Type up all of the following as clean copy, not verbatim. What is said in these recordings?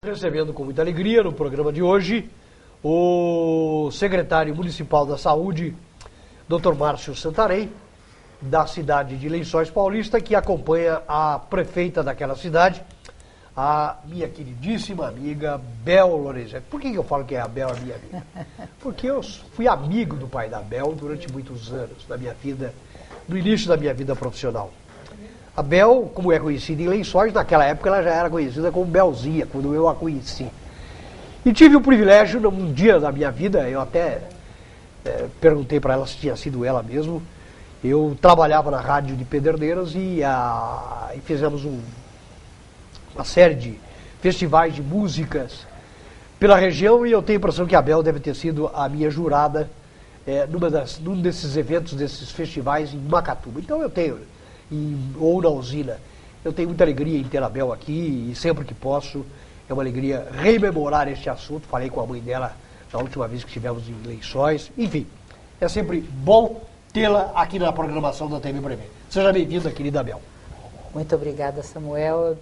Recebendo com muita alegria no programa de hoje o secretário municipal da Saúde, Dr. Márcio Santarém, da cidade de Lençóis Paulista, que acompanha a prefeita daquela cidade, a minha queridíssima amiga Bel Lorenzetti. Por que eu falo que a Bel é minha amiga? Porque eu fui amigo do pai da Bel durante muitos anos da minha vida, no início da minha vida profissional. A Bel, como é conhecida em Lençóis, naquela época ela já era conhecida como Belzinha, quando eu a conheci. E tive o privilégio, num dia da minha vida, eu até perguntei para ela se tinha sido ela mesmo. Eu trabalhava na rádio de Pederneiras e fizemos uma série de festivais de músicas pela região, e eu tenho a impressão que a Bel deve ter sido a minha jurada num desses eventos, desses festivais em Macatuba. Então eu tenho... ou na usina. Eu tenho muita alegria em ter a Bel aqui e sempre que posso, é uma alegria rememorar este assunto. Falei com a mãe dela na última vez que estivemos em Lençóis. Enfim, é sempre bom tê-la aqui na programação da TV Prevê. Seja bem-vinda, querida Bel. Muito obrigada, Samuel.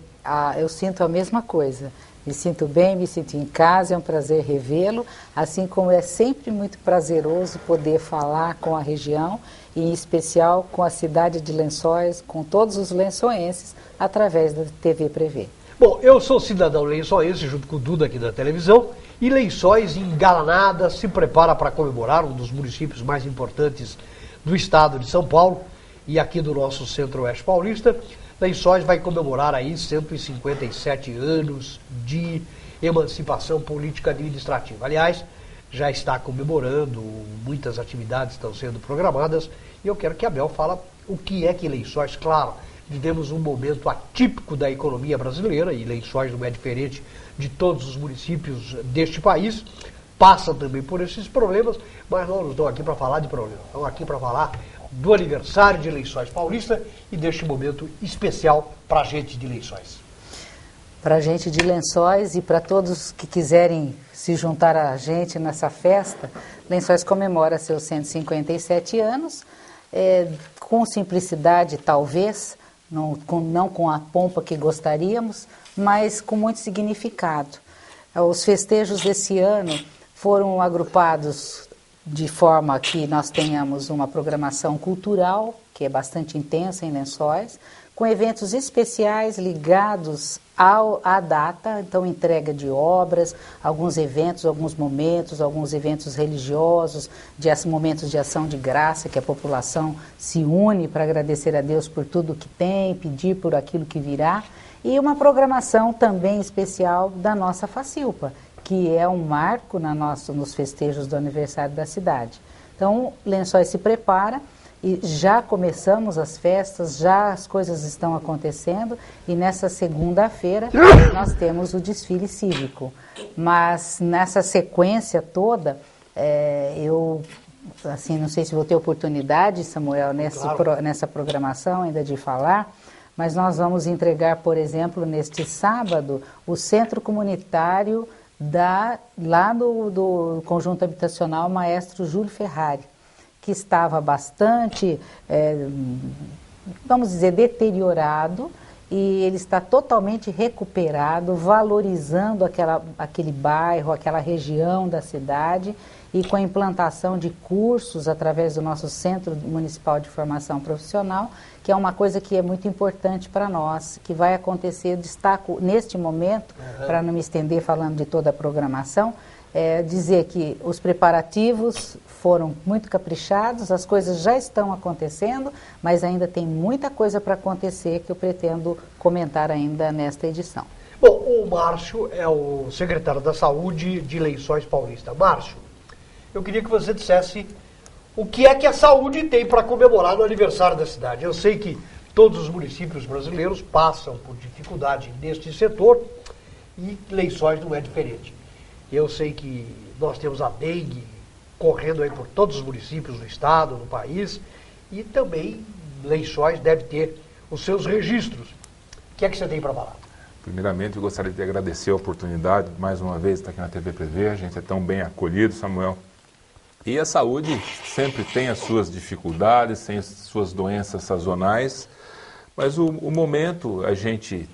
Eu sinto a mesma coisa. Me sinto bem, me sinto em casa, é um prazer revê-lo, assim como é sempre muito prazeroso poder falar com a região, e em especial com a cidade de Lençóis, com todos os lençoenses, através da TV Prevê. Bom, eu sou cidadão lençoense, junto com o Duda aqui da televisão, e Lençóis, engalanada, se prepara para comemorar um dos municípios mais importantes do estado de São Paulo, e aqui do nosso centro-oeste paulista. Lençóis vai comemorar aí 157 anos de emancipação política administrativa. Aliás, já está comemorando, muitas atividades estão sendo programadas, e eu quero que a Bel fale o que é que Lençóis, claro, vivemos um momento atípico da economia brasileira, e Lençóis não é diferente de todos os municípios deste país, passa também por esses problemas, mas nós não estamos aqui para falar de problemas, estamos aqui para falar do aniversário de Lençóis Paulista e deste momento especial para a gente de Lençóis. Para a gente de Lençóis e para todos que quiserem se juntar a gente nessa festa, Lençóis comemora seus 157 anos, com simplicidade talvez, não com a pompa que gostaríamos, mas com muito significado. Os festejos desse ano foram agrupados de forma que nós tenhamos uma programação cultural, que é bastante intensa em Lençóis, com eventos especiais ligados à data, então entrega de obras, alguns eventos, alguns eventos religiosos, momentos de ação de graça, que a população se une para agradecer a Deus por tudo que tem, pedir por aquilo que virá, e uma programação também especial da nossa Facilpa, que é um marco nos festejos do aniversário da cidade. Então, Lençóis se prepara e já começamos as festas, já as coisas estão acontecendo, e nessa segunda-feira nós temos o desfile cívico. Mas nessa sequência toda, eu não sei se vou ter oportunidade, Samuel, nessa programação ainda de falar, mas nós vamos entregar, por exemplo, neste sábado, o Centro Comunitário lá do Conjunto Habitacional Maestro Júlio Ferrari, que estava bastante, vamos dizer, deteriorado, e ele está totalmente recuperado, valorizando aquele bairro, aquela região da cidade, e com a implantação de cursos através do nosso Centro Municipal de Formação Profissional, que é uma coisa que é muito importante para nós, que vai acontecer, destaco neste momento, para não me estender falando de toda a programação, dizer que os preparativos foram muito caprichados, as coisas já estão acontecendo, mas ainda tem muita coisa para acontecer que eu pretendo comentar ainda nesta edição. Bom, o Márcio é o secretário da Saúde de Lençóis Paulista. Márcio, eu queria que você dissesse o que é que a saúde tem para comemorar no aniversário da cidade. Eu sei que todos os municípios brasileiros passam por dificuldade neste setor e Lençóis não é diferente. Eu sei que nós temos a dengue correndo aí por todos os municípios do estado, do país, e também Lençóis deve ter os seus registros. O que é que você tem para falar? Primeiramente, eu gostaria de agradecer a oportunidade, mais uma vez, de estar aqui na TV Prevê. A gente é tão bem acolhido, Samuel. E a saúde sempre tem as suas dificuldades, tem as suas doenças sazonais, mas o momento, a gente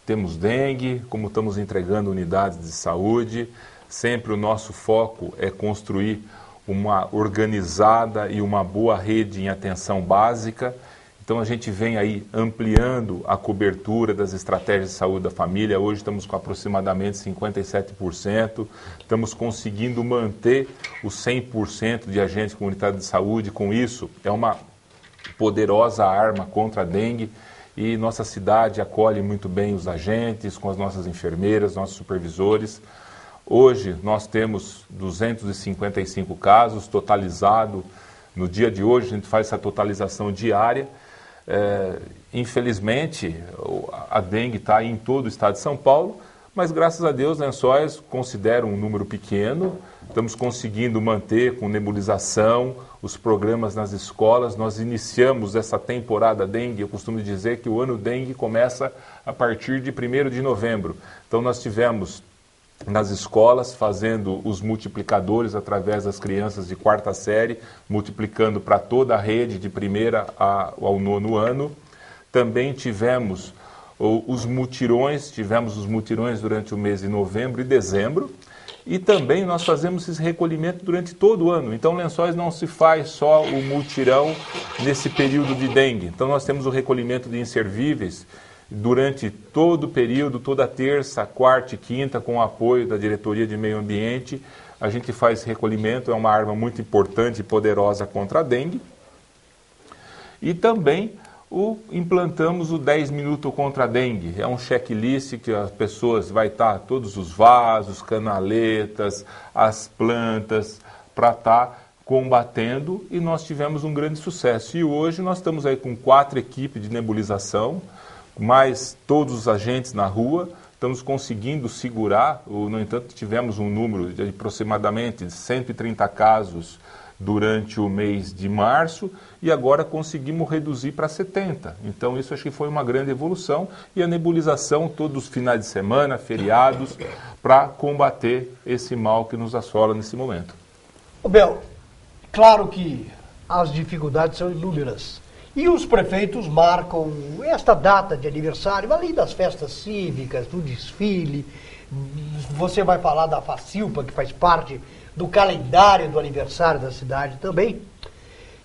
temos dengue, como estamos entregando unidades de saúde. Sempre o nosso foco é construir uma organizada e uma boa rede em atenção básica. Então a gente vem aí ampliando a cobertura das estratégias de saúde da família. Hoje estamos com aproximadamente 57%. Estamos conseguindo manter os 100% de agentes comunitários de saúde. Com isso, é uma poderosa arma contra a dengue. E nossa cidade acolhe muito bem os agentes, com as nossas enfermeiras, nossos supervisores. Hoje nós temos 255 casos totalizado. No dia de hoje a gente faz essa totalização diária. Infelizmente a dengue está em todo o estado de São Paulo, mas graças a Deus Lençóis considera um número pequeno. Estamos conseguindo manter com nebulização os programas nas escolas. Nós iniciamos essa temporada dengue. Eu costumo dizer que o ano dengue começa a partir de 1º de novembro. Então nós tivemos nas escolas fazendo os multiplicadores através das crianças de 4ª série, multiplicando para toda a rede de 1º ao 9º ano. Também tivemos os mutirões durante o mês de novembro e dezembro. E também nós fazemos esse recolhimento durante todo o ano. Então, Lençóis não se faz só o mutirão nesse período de dengue. Então, nós temos o recolhimento de inservíveis durante todo o período, toda terça, quarta e quinta, com o apoio da Diretoria de Meio Ambiente. A gente faz esse recolhimento, é uma arma muito importante e poderosa contra a dengue. E também implantamos o 10 minutos contra a dengue. É um checklist que as pessoas vai estar todos os vasos, canaletas, as plantas, para estar combatendo, e nós tivemos um grande sucesso. E hoje nós estamos aí com 4 equipes de nebulização, mais todos os agentes na rua. Estamos conseguindo segurar, no entanto tivemos um número de aproximadamente 130 casos durante o mês de março, e agora conseguimos reduzir para 70. Então isso acho que foi uma grande evolução, e a nebulização todos os finais de semana, feriados, para combater esse mal que nos assola nesse momento. Bel, claro que as dificuldades são inúmeras, e os prefeitos marcam esta data de aniversário, além das festas cívicas, do desfile. Você vai falar da Facilpa, que faz parte do calendário do aniversário da cidade também.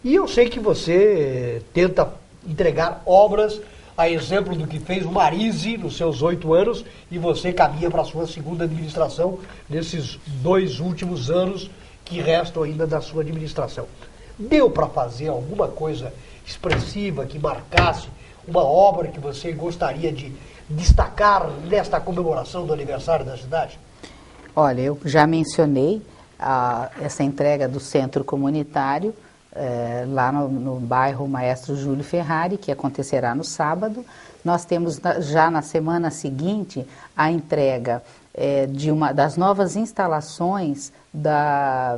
E eu sei que você tenta entregar obras, a exemplo do que fez o Marise nos seus 8 anos, e você caminha para a sua segunda administração nesses 2 últimos anos que restam ainda da sua administração. Deu para fazer alguma coisa expressiva que marcasse uma obra que você gostaria de destacar nesta comemoração do aniversário da cidade? Olha, eu já mencionei essa entrega do centro comunitário lá no bairro Maestro Júlio Ferrari, que acontecerá no sábado. Nós temos já na semana seguinte a entrega de uma das novas instalações da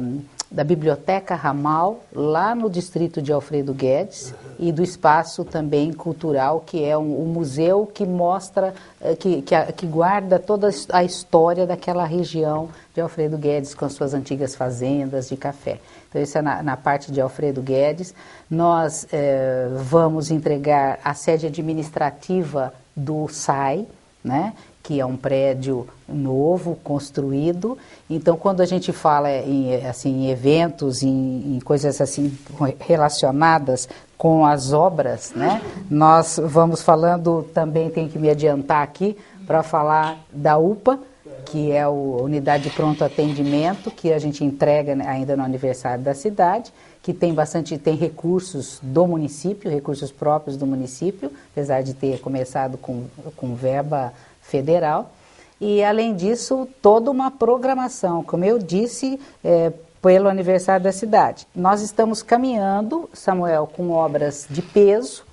Biblioteca Ramal, lá no distrito de Alfredo Guedes, e do espaço também cultural, que é um museu que mostra, que guarda toda a história daquela região de Alfredo Guedes, com suas antigas fazendas de café. Então isso é na parte de Alfredo Guedes. Nós vamos entregar a sede administrativa do SAI, né, que é um prédio novo, construído. Então, quando a gente fala em eventos, em coisas assim relacionadas com as obras, né, nós vamos falando, também tenho que me adiantar aqui, para falar da UPA, que é a Unidade de Pronto Atendimento, que a gente entrega ainda no aniversário da cidade, que tem recursos do município, recursos próprios do município, apesar de ter começado com verba federal. E, além disso, toda uma programação, como eu disse, pelo aniversário da cidade. Nós estamos caminhando, Samuel, com obras de peso,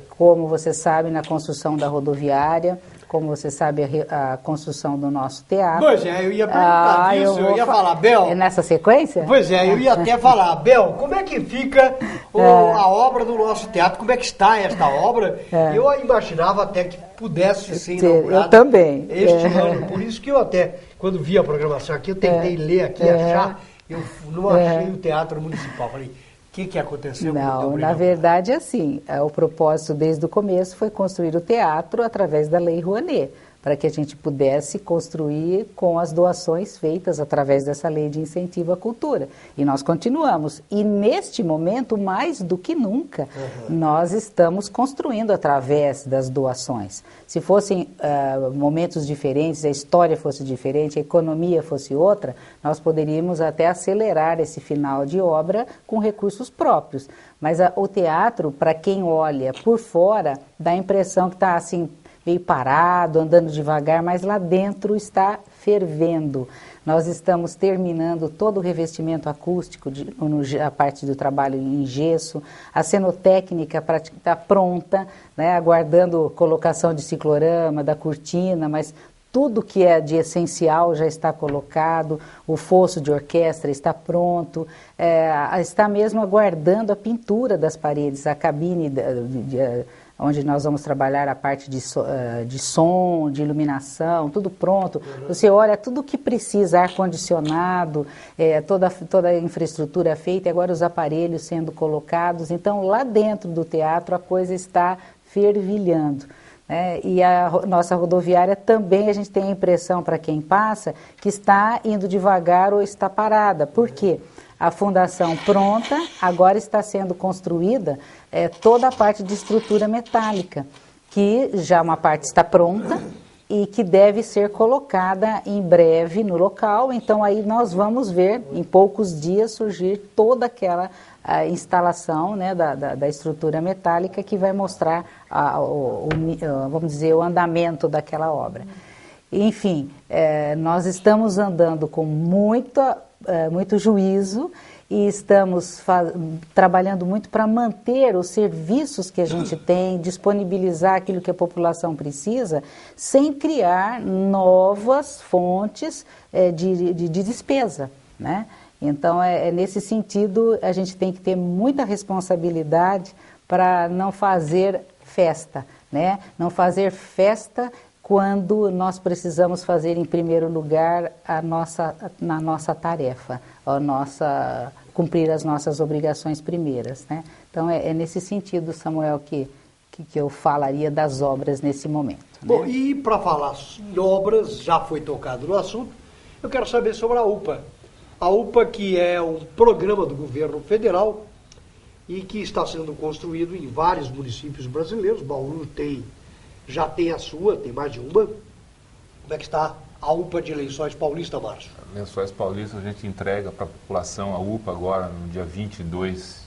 como você sabe, na construção da rodoviária, como você sabe, a construção do nosso teatro. Pois é, eu ia perguntar disso, eu ia falar, Bel... É nessa sequência? Pois é, eu ia até falar, Bel, como é que fica a obra do nosso teatro, como é que está esta obra? Eu imaginava até que pudesse ser inaugurada eu também. Este ano, por isso que eu até, quando vi a programação aqui, eu tentei ler aqui, achar, eu não achei o Teatro Municipal, falei... O que aconteceu? Não, na verdade, assim, o propósito desde o começo foi construir o teatro através da Lei Rouanet, para que a gente pudesse construir com as doações feitas através dessa lei de incentivo à cultura. E nós continuamos. E neste momento, mais do que nunca, nós estamos construindo através das doações. Se fossem momentos diferentes, a história fosse diferente, a economia fosse outra, nós poderíamos até acelerar esse final de obra com recursos próprios. Mas o teatro, para quem olha por fora, dá a impressão que está assim, meio parado, andando devagar, mas lá dentro está fervendo. Nós estamos terminando todo o revestimento acústico, a parte do trabalho em gesso, a cenotécnica está pronta, né, aguardando colocação de ciclorama, da cortina, mas tudo que é de essencial já está colocado, o fosso de orquestra está pronto, está mesmo aguardando a pintura das paredes, a cabine onde nós vamos trabalhar a parte de som, de iluminação, tudo pronto. Você olha tudo que precisa, ar-condicionado, toda a infraestrutura feita, e agora os aparelhos sendo colocados. Então, lá dentro do teatro, a coisa está fervilhando. E a nossa rodoviária também, a gente tem a impressão, para quem passa, que está indo devagar ou está parada. Por quê? A fundação pronta, agora está sendo construída toda a parte de estrutura metálica, que já uma parte está pronta e que deve ser colocada em breve no local. Então aí nós vamos ver, em poucos dias, surgir toda aquela instalação, né, da estrutura metálica que vai mostrar, vamos dizer, o andamento daquela obra. Enfim, nós estamos andando com muito juízo e estamos trabalhando muito para manter os serviços que a gente tem, disponibilizar aquilo que a população precisa, sem criar novas fontes de despesa, né? Então, nesse sentido, a gente tem que ter muita responsabilidade para não fazer festa, né? Não fazer festa quando nós precisamos fazer, em primeiro lugar, na nossa tarefa, cumprir as nossas obrigações primeiras, né? Então, é nesse sentido, Samuel, que eu falaria das obras nesse momento. Bom, né? E para falar em obras, já foi tocado no assunto, eu quero saber sobre a UPA. A UPA, que é um programa do governo federal e que está sendo construído em vários municípios brasileiros. Bauru já tem a sua, tem mais de uma. Como é que está a UPA de Lençóis Paulista, Márcio? Lençóis Paulista, a gente entrega para a população a UPA agora no dia 22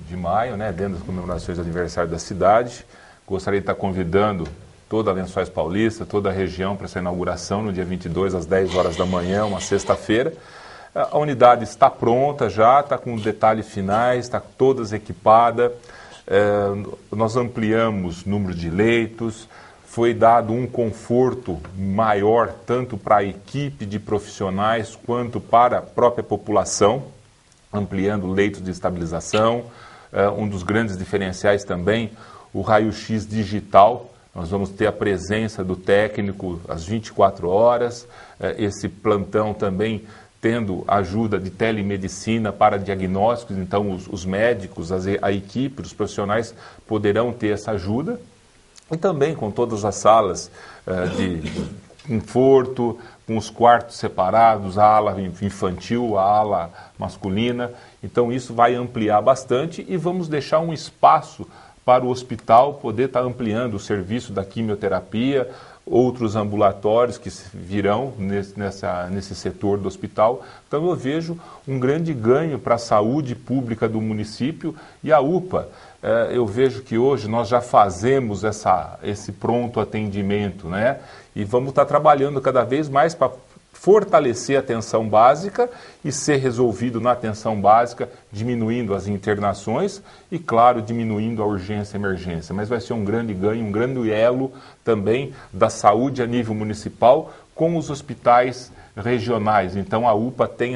de maio, né, dentro das comemorações do aniversário da cidade. Gostaria de estar convidando toda a Lençóis Paulista, toda a região para essa inauguração no dia 22 às 10 horas da manhã, uma sexta-feira. A unidade está pronta já, está com detalhes finais, está toda equipada. Nós ampliamos o número de leitos, foi dado um conforto maior tanto para a equipe de profissionais quanto para a própria população, ampliando leitos de estabilização. Um dos grandes diferenciais também, o raio-x digital. Nós vamos ter a presença do técnico às 24 horas, esse plantão também tendo ajuda de telemedicina para diagnósticos, então os médicos, a equipe, os profissionais poderão ter essa ajuda. E também com todas as salas de conforto, com os quartos separados, a ala infantil, a ala masculina. Então isso vai ampliar bastante e vamos deixar um espaço para o hospital poder estar ampliando o serviço da quimioterapia, outros ambulatórios que virão nesse setor do hospital. Então eu vejo um grande ganho para a saúde pública do município e a UPA. Eu vejo que hoje nós já fazemos esse pronto atendimento, né? E vamos estar trabalhando cada vez mais para fortalecer a atenção básica e ser resolvido na atenção básica, diminuindo as internações e, claro, diminuindo a urgência e emergência. Mas vai ser um grande ganho, um grande elo também da saúde a nível municipal com os hospitais regionais. Então a UPA tem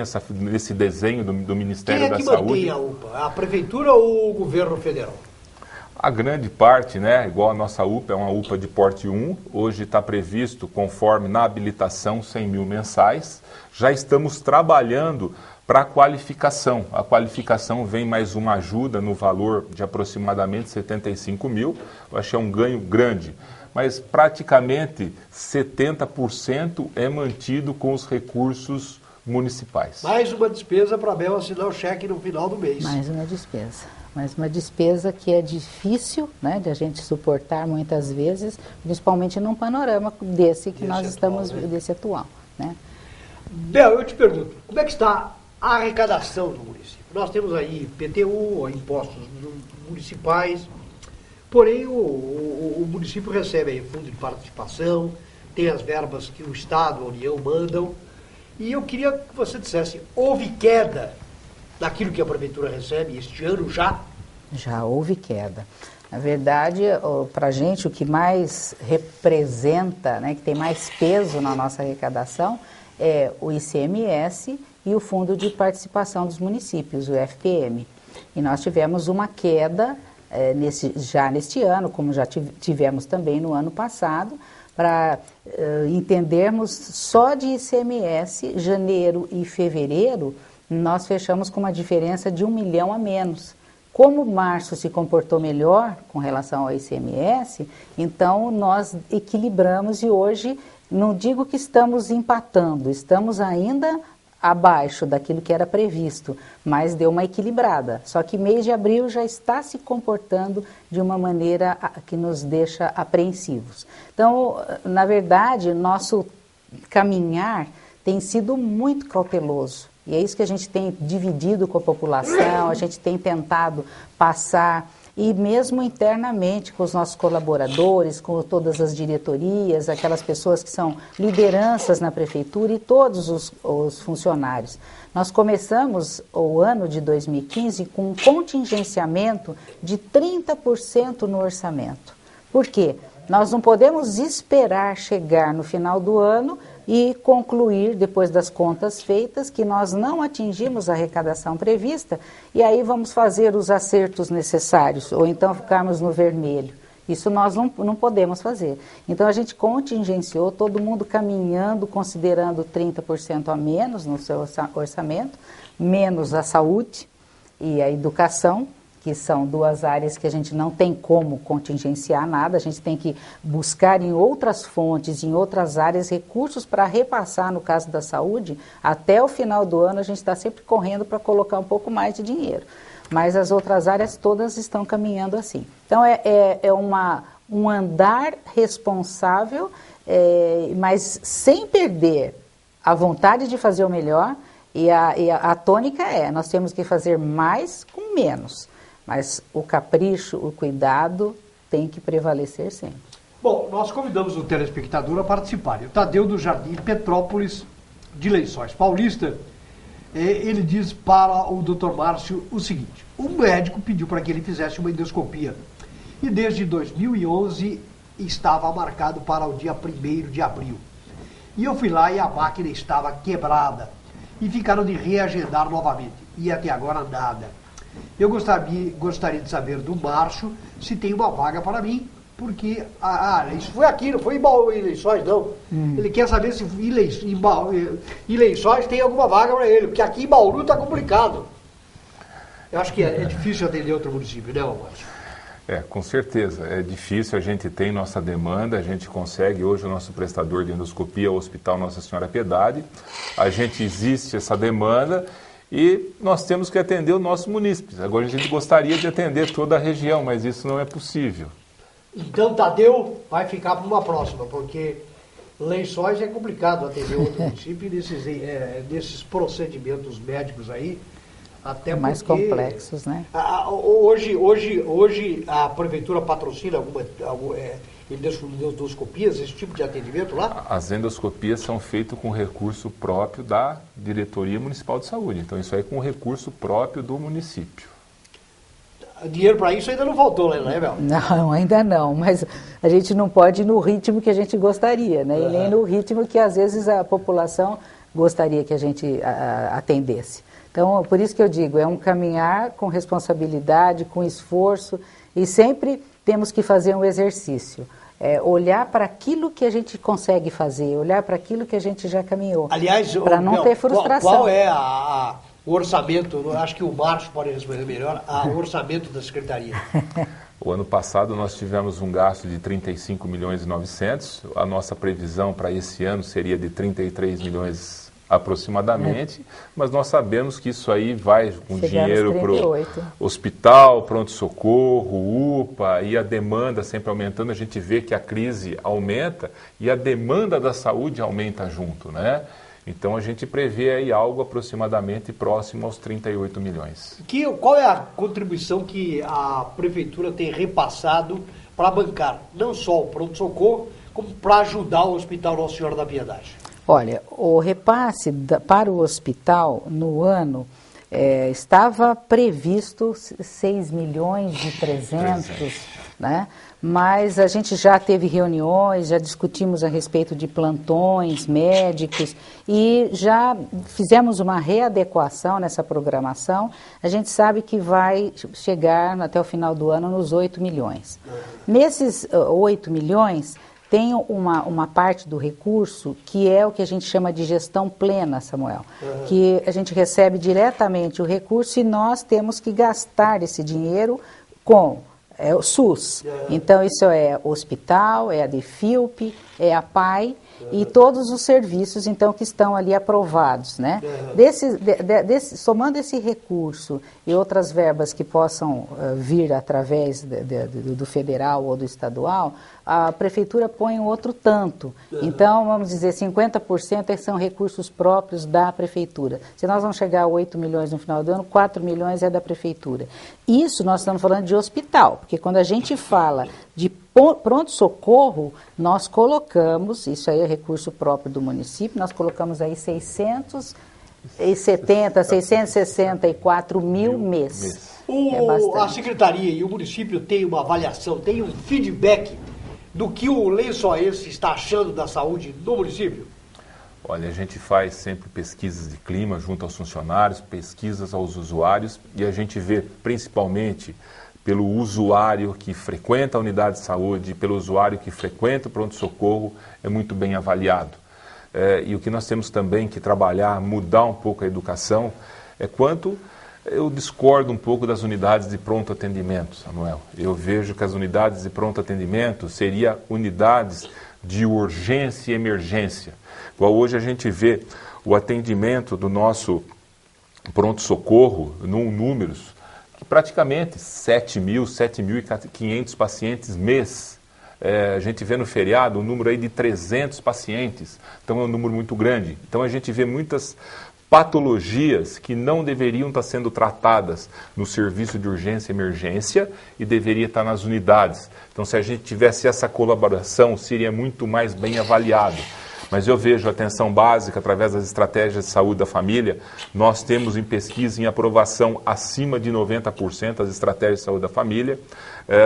esse desenho do Ministério da Saúde. Quem é que mantém a UPA? A Prefeitura ou o Governo Federal? A grande parte, né, igual a nossa UPA, é uma UPA de porte 1, hoje está previsto, conforme na habilitação, 100 mil mensais. Já estamos trabalhando para a qualificação. A qualificação vem mais uma ajuda no valor de aproximadamente 75 mil. Eu achei um ganho grande mas praticamente 70% é mantido com os recursos municipais. Mais uma despesa para a Bel assinar o cheque no final do mês. Mais uma despesa que é difícil, né, de a gente suportar muitas vezes, principalmente num panorama desse que nós estamos, né? desse atual, né? Bel, eu te pergunto, como é que está a arrecadação do município? Nós temos aí PTU, impostos municipais, porém o município recebe aí fundo de participação, tem as verbas que o Estado, a União mandam, e eu queria que você dissesse, houve queda daquilo que a Prefeitura recebe este ano já? Já houve queda. Na verdade, para a gente, o que mais representa, né, que tem mais peso na nossa arrecadação, é o ICMS e o Fundo de Participação dos Municípios, o FPM. E nós tivemos uma queda já neste ano, como já tivemos também no ano passado, para entendermos só de ICMS, janeiro e fevereiro, nós fechamos com uma diferença de 1 milhão a menos. Como março se comportou melhor com relação ao ICMS, então nós equilibramos e hoje, não digo que estamos empatando, estamos ainda abaixo daquilo que era previsto, mas deu uma equilibrada. Só que mês de abril já está se comportando de uma maneira que nos deixa apreensivos. Então, na verdade, nosso caminhar tem sido muito cauteloso. E é isso que a gente tem dividido com a população, a gente tem tentado passar, e mesmo internamente com os nossos colaboradores, com todas as diretorias, aquelas pessoas que são lideranças na prefeitura e todos os funcionários. Nós começamos o ano de 2015 com um contingenciamento de 30% no orçamento. Por quê? Nós não podemos esperar chegar no final do ano e concluir, depois das contas feitas, que nós não atingimos a arrecadação prevista e aí vamos fazer os acertos necessários, ou então ficarmos no vermelho. Isso nós não podemos fazer. Então a gente contingenciou, todo mundo caminhando, considerando 30% a menos no seu orçamento, menos a saúde e a educação, que são duas áreas que a gente não tem como contingenciar nada, a gente tem que buscar em outras fontes, em outras áreas, recursos para repassar, no caso da saúde, até o final do ano a gente está sempre correndo para colocar um pouco mais de dinheiro. Mas as outras áreas todas estão caminhando assim. Então um andar responsável, mas sem perder a vontade de fazer o melhor, e a tônica nós temos que fazer mais com menos. Mas o capricho, o cuidado tem que prevalecer sempre. Bom, nós convidamos o telespectador a participar. O Tadeu do Jardim Petrópolis, de Lençóis Paulista, ele diz para o Dr. Márcio o seguinte: o médico pediu para que ele fizesse uma endoscopia e desde 2011 estava marcado para o dia 1º de abril. E eu fui lá e a máquina estava quebrada e ficaram de reagendar novamente. E até agora nada. Eu gostaria de saber do Márcio se tem uma vaga para mim, porque isso foi aqui, não foi em Lençóis, não. Ele quer saber se em Lençóis tem alguma vaga para ele, porque aqui em Bauru está complicado. Eu acho que é difícil atender outro município, né, Márcio? Com certeza. É difícil, a gente tem nossa demanda, a gente consegue, hoje o nosso prestador de endoscopia é o Hospital Nossa Senhora Piedade, a gente existe essa demanda, e nós temos que atender os nossos munícipes. Agora a gente gostaria de atender toda a região, mas isso não é possível. Então, Tadeu, vai ficar para uma próxima, porque Lençóis é complicado atender outro município nesses procedimentos médicos aí. Até mais porque, complexos, né? Hoje a prefeitura patrocina alguma endoscopias, esse tipo de atendimento lá? As endoscopias são feitas com recurso próprio da Diretoria Municipal de Saúde. Então, isso aí é com recurso próprio do município. Dinheiro para isso ainda não faltou, né, Bel? Não, ainda não. Mas a gente não pode ir no ritmo que a gente gostaria, né? E nem no ritmo que, às vezes, a população gostaria que a gente atendesse. Então, por isso que eu digo, é um caminhar com responsabilidade, com esforço, e sempre temos que fazer um exercício. Olhar para aquilo que a gente consegue fazer, olhar para aquilo que a gente já caminhou. Aliás, para não ter frustração. Qual é o orçamento, acho que o Márcio pode responder melhor, o orçamento da Secretaria? O ano passado nós tivemos um gasto de 35 milhões e 900, a nossa previsão para esse ano seria de 33 milhões aproximadamente, mas nós sabemos que isso aí vai com dinheiro para o hospital, pronto-socorro, UPA, e a demanda sempre aumentando, a gente vê que a crise aumenta e a demanda da saúde aumenta junto, né? Então a gente prevê aí algo aproximadamente próximo aos 38 milhões. Qual é a contribuição que a Prefeitura tem repassado para bancar, não só o pronto-socorro, como para ajudar o Hospital Nossa Senhora da Piedade? Olha, o repasse para o hospital no ano estava previsto 6 milhões e 300, né? Mas a gente já teve reuniões, já discutimos a respeito de plantões médicos e já fizemos uma readequação nessa programação. A gente sabe que vai chegar até o final do ano nos 8 milhões. Nesses 8 milhões, tem uma parte do recurso que é o que a gente chama de gestão plena, Samuel, que a gente recebe diretamente o recurso e nós temos que gastar esse dinheiro com o SUS. Então, isso é o hospital, é a DEFILP, é a PAI e todos os serviços, então, que estão ali aprovados, né? Somando esse recurso e outras verbas que possam vir através do federal ou do estadual, a Prefeitura põe um outro tanto. Então, vamos dizer, 50% são recursos próprios da Prefeitura. Se nós vamos chegar a 8 milhões no final do ano, 4 milhões é da Prefeitura. Isso nós estamos falando de hospital, porque quando a gente fala de pronto-socorro, nós colocamos, isso aí é recurso próprio do município, nós colocamos aí 664 mil mês. A Secretaria e o município têm uma avaliação, têm um feedback do que o lençoense está achando da saúde do município? Olha, a gente faz sempre pesquisas de clima junto aos funcionários, pesquisas aos usuários e a gente vê principalmente pelo usuário que frequenta a unidade de saúde, pelo usuário que frequenta o pronto-socorro, é muito bem avaliado. E o que nós temos também que trabalhar, mudar um pouco a educação, é quanto eu discordo um pouco das unidades de pronto atendimento, Samuel. Eu vejo que as unidades de pronto atendimento seriam unidades de urgência e emergência. Igual hoje a gente vê o atendimento do nosso pronto-socorro, números, praticamente 7.500 pacientes mês. A gente vê no feriado um número aí de 300 pacientes, então é um número muito grande. Então a gente vê muitas patologias que não deveriam estar sendo tratadas no serviço de urgência e emergência e deveria estar nas unidades. Então se a gente tivesse essa colaboração, seria muito mais bem avaliado. Mas eu vejo a atenção básica através das estratégias de saúde da família. Nós temos em pesquisa, em aprovação, acima de 90% as estratégias de saúde da família.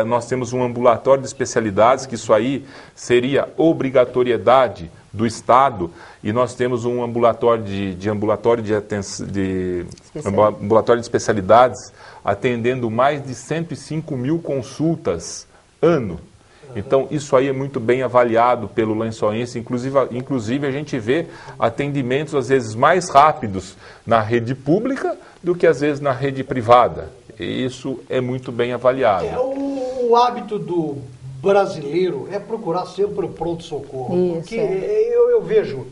Nós temos um ambulatório de especialidades, que isso aí seria obrigatoriedade do Estado, e nós temos um ambulatório ambulatório de especialidades atendendo mais de 105 mil consultas ano. Então, isso aí é muito bem avaliado pelo lençoense, inclusive a gente vê atendimentos, às vezes, mais rápidos na rede pública do que, às vezes, na rede privada. E isso é muito bem avaliado. O hábito do brasileiro é procurar sempre o pronto-socorro. Porque eu vejo,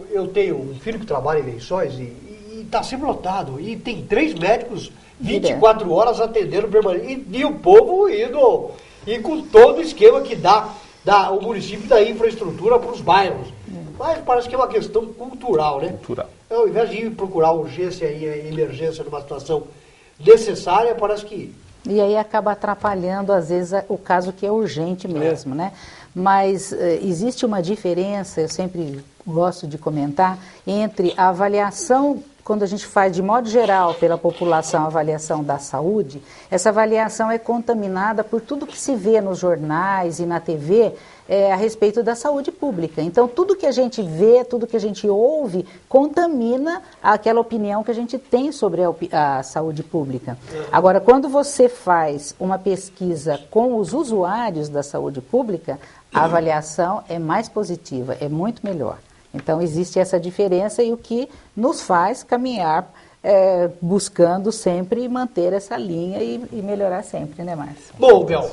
eu tenho um filho que trabalha em Lençóis e está sempre lotado. E tem 3 médicos 24 horas atendendo permanente. E o povo indo... E com todo o esquema que dá o município da infraestrutura para os bairros. Mas parece que é uma questão cultural, né? Cultural. Ao invés de ir procurar urgência e emergência numa situação necessária, parece que... E aí acaba atrapalhando, às vezes, o caso que é urgente mesmo, né? Mas existe uma diferença, eu sempre gosto de comentar, entre a avaliação, quando a gente faz de modo geral pela população a avaliação da saúde, essa avaliação é contaminada por tudo que se vê nos jornais e na TV a respeito da saúde pública. Então, tudo que a gente vê, tudo que a gente ouve, contamina aquela opinião que a gente tem sobre a saúde pública. Agora, quando você faz uma pesquisa com os usuários da saúde pública, a avaliação é mais positiva, é muito melhor. Então, existe essa diferença e o que nos faz caminhar buscando sempre manter essa linha e melhorar sempre, né, Márcio? Bom, Bel,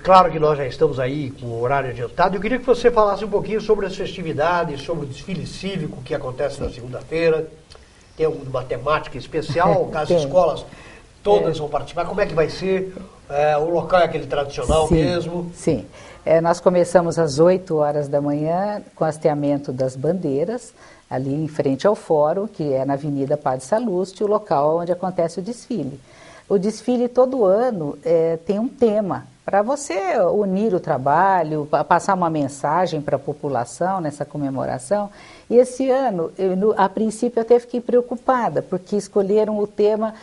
claro que nós já estamos aí com o horário adiantado. Eu queria que você falasse um pouquinho sobre as festividades, sobre o desfile cívico que acontece na segunda-feira. Tem alguma temática especial? As escolas todas vão participar. Como é que vai ser? O local é aquele tradicional mesmo? Sim. Nós começamos às 8 horas da manhã com o hasteamento das bandeiras, ali em frente ao fórum, que é na Avenida Padre Salustio, o local onde acontece o desfile. O desfile todo ano tem um tema, para você unir o trabalho, passar uma mensagem para a população nessa comemoração. E esse ano, a princípio, eu até fiquei preocupada, porque escolheram o tema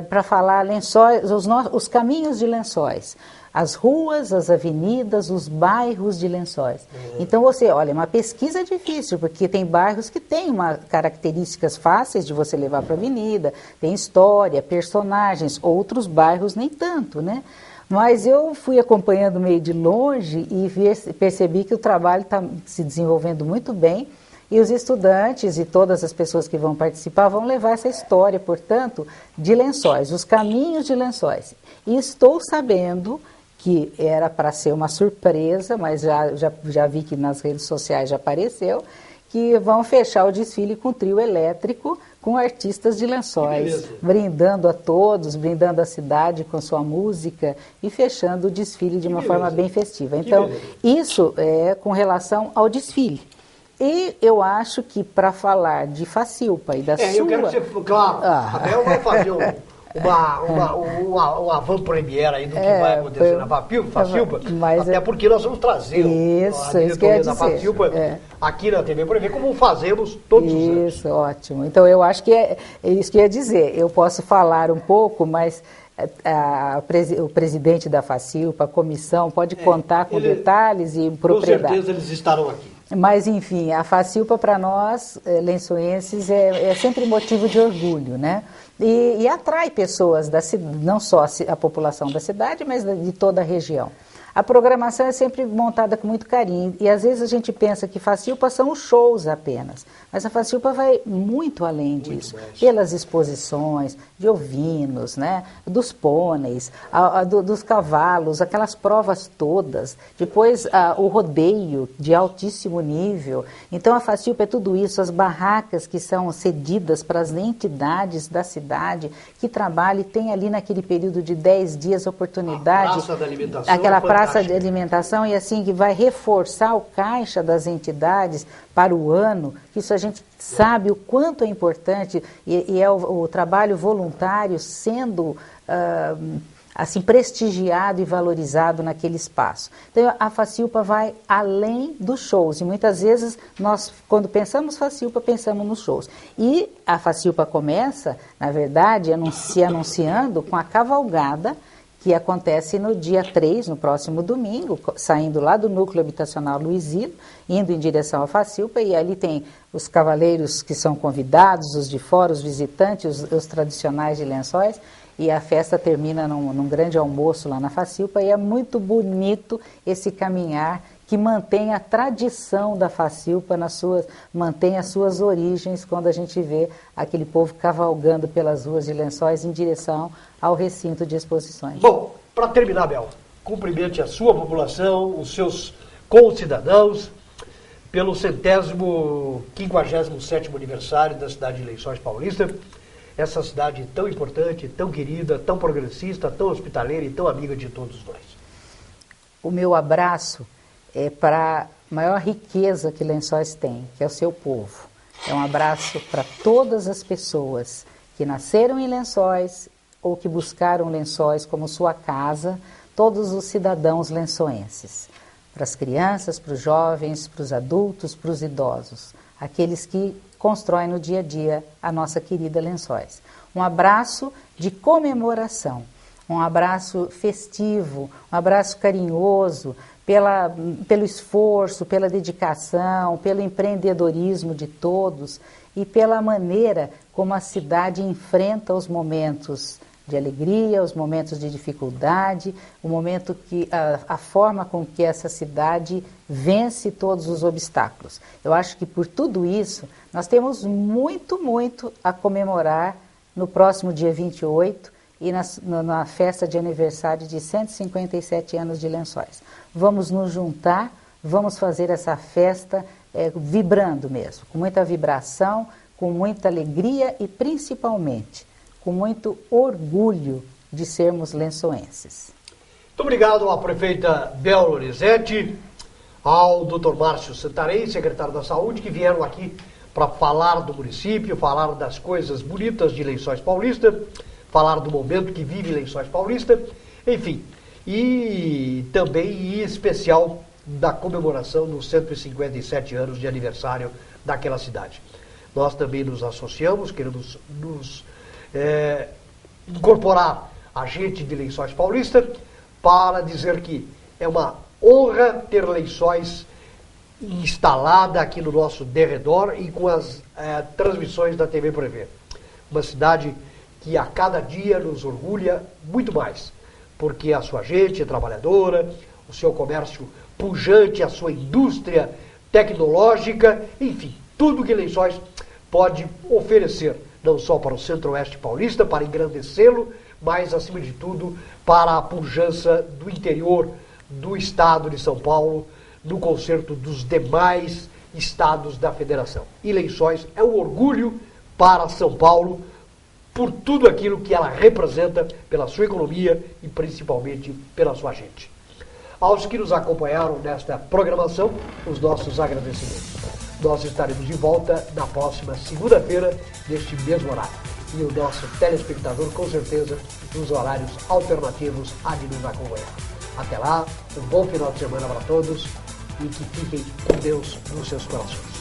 para falar Lençóis, os caminhos de Lençóis. As ruas, as avenidas, os bairros de Lençóis. Então você, olha, é uma pesquisa difícil, porque tem bairros que têm características fáceis de você levar para a avenida, tem história, personagens, outros bairros nem tanto, né? Mas eu fui acompanhando meio de longe e percebi que o trabalho está se desenvolvendo muito bem e os estudantes e todas as pessoas que vão participar vão levar essa história, portanto, de Lençóis, os caminhos de Lençóis. E estou sabendo que era para ser uma surpresa, mas já vi que nas redes sociais já apareceu, que vão fechar o desfile com trio elétrico, com artistas de Lençóis, brindando a todos, brindando a cidade com sua música e fechando o desfile de uma forma bem festiva. Então, isso é com relação ao desfile. E eu acho que para falar de Facilpa e da sua... Eu quero que você... Claro, a Bel vai fazer uma van-premiere aí do que vai acontecer na Facilpa, até porque nós vamos trazer a diretoria da Facilpa aqui na TV para ver como fazemos todos os anos. Isso, ótimo. Então eu acho que é isso que eu ia dizer. Eu posso falar um pouco, mas o presidente da Facilpa, a comissão, pode contar com detalhes e propriedade. Com certeza eles estarão aqui. Mas, enfim, a Facilpa para nós, lençoenses, é sempre motivo de orgulho, né? E atrai pessoas, não só a população da cidade, mas de toda a região. A programação é sempre montada com muito carinho e às vezes a gente pensa que Facilpa são os shows apenas, mas a Facilpa vai muito além disso, pelas exposições de ovinos, né, dos pôneis, dos cavalos, aquelas provas todas, depois o rodeio de altíssimo nível. Então a Facilpa é tudo isso, as barracas que são cedidas para as entidades da cidade que trabalham e tem ali naquele período de 10 dias oportunidade, praça da alimentação, aquela praça de alimentação e assim que vai reforçar o caixa das entidades para o ano, isso a gente sabe o quanto é importante e é o trabalho voluntário sendo assim prestigiado e valorizado naquele espaço. Então a Facilpa vai além dos shows e muitas vezes nós, quando pensamos Facilpa, pensamos nos shows. E a Facilpa começa, na verdade, se anunciando com a cavalgada que acontece no dia 3, no próximo domingo, saindo lá do núcleo habitacional Luizino, indo em direção à Facilpa, e ali tem os cavaleiros que são convidados, os de fora, os visitantes, os tradicionais de Lençóis, e a festa termina num grande almoço lá na Facilpa, e é muito bonito esse caminhar que mantém a tradição da Facilpa, mantém as suas origens, quando a gente vê aquele povo cavalgando pelas ruas de Lençóis em direção ao recinto de exposições. Bom, para terminar, Bel, cumprimente a sua população, os seus concidadãos, pelo 157º aniversário da cidade de Lençóis Paulista, essa cidade tão importante, tão querida, tão progressista, tão hospitaleira e tão amiga de todos nós. O meu abraço é para a maior riqueza que Lençóis tem, que é o seu povo. É um abraço para todas as pessoas que nasceram em Lençóis ou que buscaram Lençóis como sua casa, todos os cidadãos lençoenses. Para as crianças, para os jovens, para os adultos, para os idosos. Aqueles que constroem no dia a dia a nossa querida Lençóis. Um abraço de comemoração, um abraço festivo, um abraço carinhoso, pelo esforço, pela dedicação, pelo empreendedorismo de todos e pela maneira como a cidade enfrenta os momentos de alegria, os momentos de dificuldade, o momento que a forma com que essa cidade vence todos os obstáculos. Eu acho que por tudo isso nós temos muito, muito a comemorar no próximo dia 28 e na festa de aniversário de 157 anos de Lençóis. Vamos nos juntar, vamos fazer essa festa vibrando mesmo, com muita vibração, com muita alegria e principalmente com muito orgulho de sermos lençoenses. Muito obrigado à prefeita Bel Lorenzetti, ao Dr. Márcio Santarém, secretário da Saúde, que vieram aqui para falar do município, falar das coisas bonitas de Lençóis Paulista, falar do momento que vive Lençóis Paulista, enfim, e também em especial da comemoração dos 157 anos de aniversário daquela cidade. Nós também nos associamos, queremos nos incorporar a gente de Lençóis Paulista para dizer que é uma honra ter Lençóis instalada aqui no nosso derredor e com as transmissões da TV Prevê. Uma cidade que a cada dia nos orgulha muito mais, porque a sua gente é trabalhadora, o seu comércio pujante, a sua indústria tecnológica, enfim, tudo que Lençóis pode oferecer, não só para o Centro-Oeste paulista, para engrandecê-lo, mas, acima de tudo, para a pujança do interior do estado de São Paulo, no concerto dos demais estados da federação. E Lençóis é um orgulho para São Paulo, por tudo aquilo que ela representa, pela sua economia e principalmente pela sua gente. Aos que nos acompanharam nesta programação, os nossos agradecimentos. Nós estaremos de volta na próxima segunda-feira, neste mesmo horário. E o nosso telespectador, com certeza, nos horários alternativos, há de nos acompanhar. Até lá, um bom final de semana para todos e que fiquem com Deus nos seus corações.